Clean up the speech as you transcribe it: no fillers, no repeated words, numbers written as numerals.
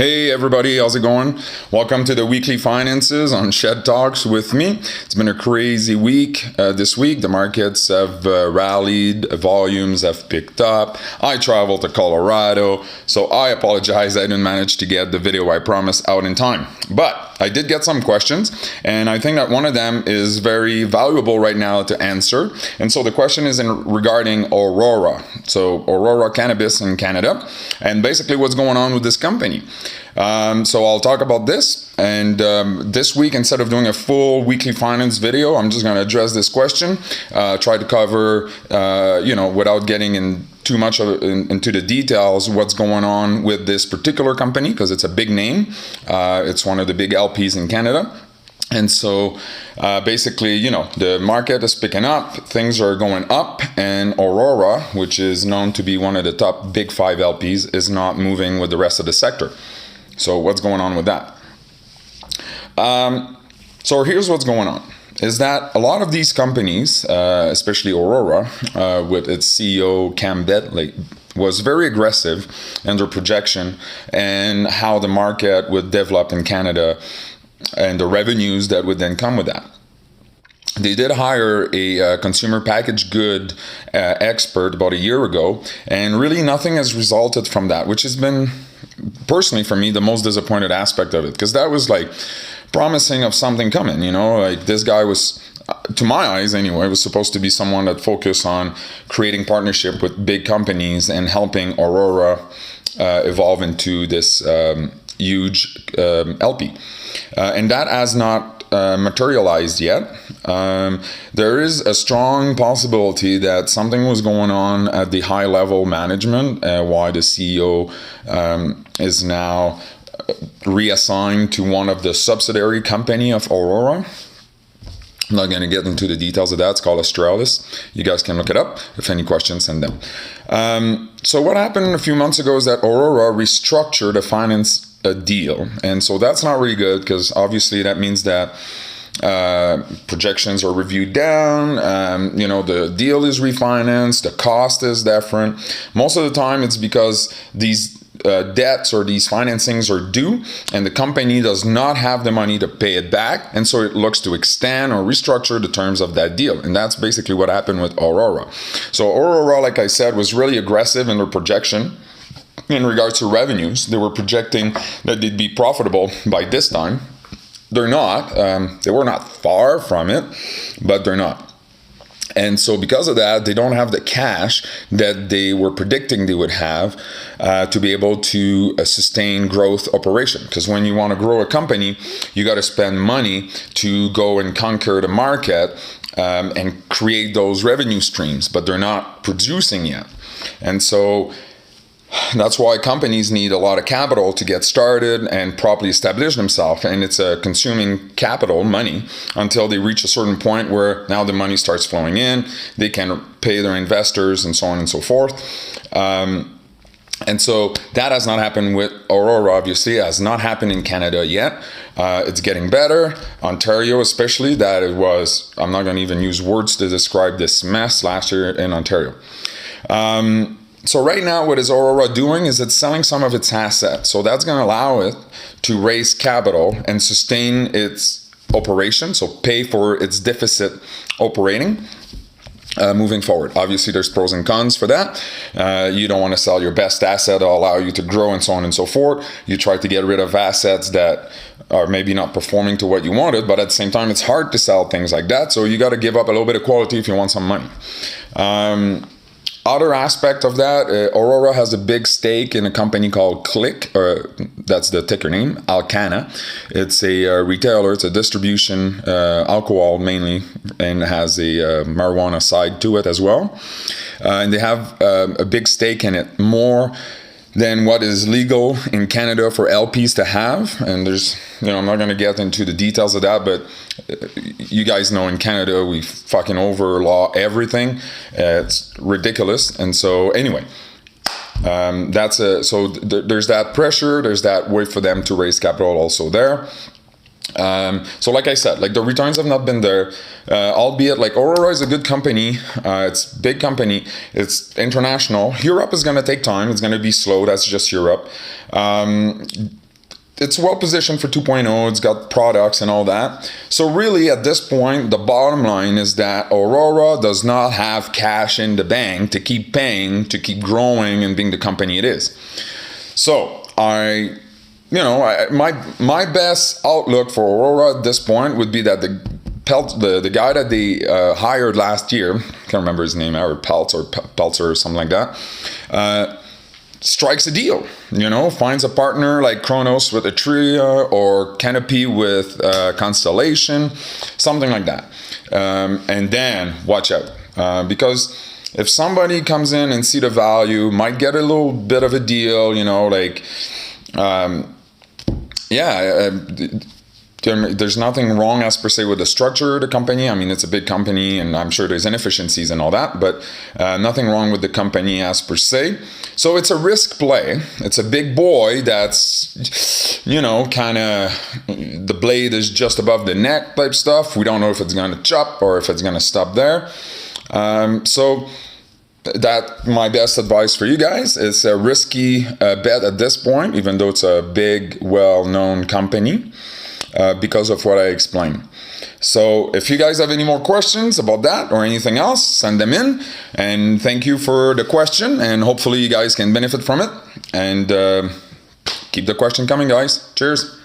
Hey everybody, how's it going? Welcome to the weekly finances on Shed Talks with me. It's been a crazy week this week. The markets have rallied, volumes have picked up. I traveled to Colorado, so I apologize I didn't manage to get the video I promised out in time. But I did get some questions, and I think that one of them is very valuable right now to answer. And so the question is regarding Aurora. So Aurora Cannabis in Canada, and basically what's going on with this company. So I'll talk about this, and this week, instead of doing a full weekly finance video, I'm just going to address this question, try to cover, without getting in too much into the details, what's going on with this particular company, because it's a big name. It's one of the big LPs in Canada. And so basically, the market is picking up, things are going up, and Aurora, which is known to be one of the top big 5 LPs, is not moving with the rest of the sector. So what's going on with that? So here's what's going on, is that a lot of these companies, especially Aurora, with its CEO Cam Bentley, was very aggressive in their projection and how the market would develop in Canada and the revenues that would then come with that. They did hire a consumer packaged good expert about a year ago, and really nothing has resulted from that, which has been, personally for me, the most disappointed aspect of it, because that was like promising of something coming, like this guy was, to my eyes anyway, was supposed to be someone that focused on creating partnership with big companies and helping Aurora evolve into this huge LP. And that has not materialized yet. There is a strong possibility that something was going on at the high level management, why the CEO is now reassigned to one of the subsidiary company of Aurora. I'm not going to get into the details of that. It's called Australis. You guys can look it up. If any questions, send them. So what happened a few months ago is that Aurora restructured a finance deal. And so that's not really good, because obviously that means that projections are reviewed down, the deal is refinanced, the cost is different. Most of the time it's because these debts or these financings are due and the company does not have the money to pay it back, and so it looks to extend or restructure the terms of that deal. And that's basically what happened with Aurora. So Aurora, like I said, was really aggressive in their projection in regards to revenues. They were projecting that they'd be profitable by this time. They're not. They were not far from it, but they're not. And so because of that, they don't have the cash that they were predicting they would have to be able to sustain growth operation. Because when you want to grow a company, you got to spend money to go and conquer the market and create those revenue streams, but they're not producing yet. And so that's why companies need a lot of capital to get started and properly establish themselves. And it's consuming capital, money, until they reach a certain point where now the money starts flowing in. They can pay their investors and so on and so forth. And so that has not happened with Aurora, obviously. It has not happened in Canada yet. It's getting better. Ontario especially, that it was, I'm not going to even use words to describe this mess last year in Ontario. So right now, what is Aurora doing is it's selling some of its assets. So that's going to allow it to raise capital and sustain its operation, so pay for its deficit operating moving forward. Obviously, there's pros and cons for that. You don't want to sell your best asset to allow you to grow and so on and so forth. You try to get rid of assets that are maybe not performing to what you wanted, but at the same time, it's hard to sell things like that. So you got to give up a little bit of quality if you want some money. Other aspect of that, Aurora has a big stake in a company called Click, that's the ticker name, Alcanna. It's a retailer, it's a distribution, alcohol mainly, and has a marijuana side to it as well. And they have a big stake in it, more than what is legal in Canada for LPs to have. And there's, I'm not going to get into the details of that, but you guys know in Canada we fucking overlaw everything. It's ridiculous. And so anyway, there's that pressure, there's that way for them to raise capital also there. So like I said, like the returns have not been there, albeit like Aurora is a good company. It's big company. It's international. Europe is going to take time. It's going to be slow. That's just Europe. it's well positioned for 2.0. It's got products and all that. So really, at this point, the bottom line is that Aurora does not have cash in the bank to keep paying, to keep growing and being the company it is. So my best outlook for Aurora at this point would be that the guy that they hired last year, can't remember his name, Howard Peltzer or something like that, strikes a deal, finds a partner like Kronos with Atria or Canopy with Constellation, something like that. And then watch out, because if somebody comes in and see the value, might get a little bit of a deal, there's nothing wrong as per se with the structure of the company. I mean, it's a big company and I'm sure there's inefficiencies and all that, but nothing wrong with the company as per se. So it's a risk play. It's a big boy that's, kind of the blade is just above the neck type stuff. We don't know if it's going to chop or if it's going to stop there. So that my best advice for you guys. It's a risky bet at this point, even though it's a big, well-known company. Because of what I explained. So if you guys have any more questions about that or anything else, send them in. And thank you for the question. And hopefully you guys can benefit from it. And keep the question coming, guys. Cheers.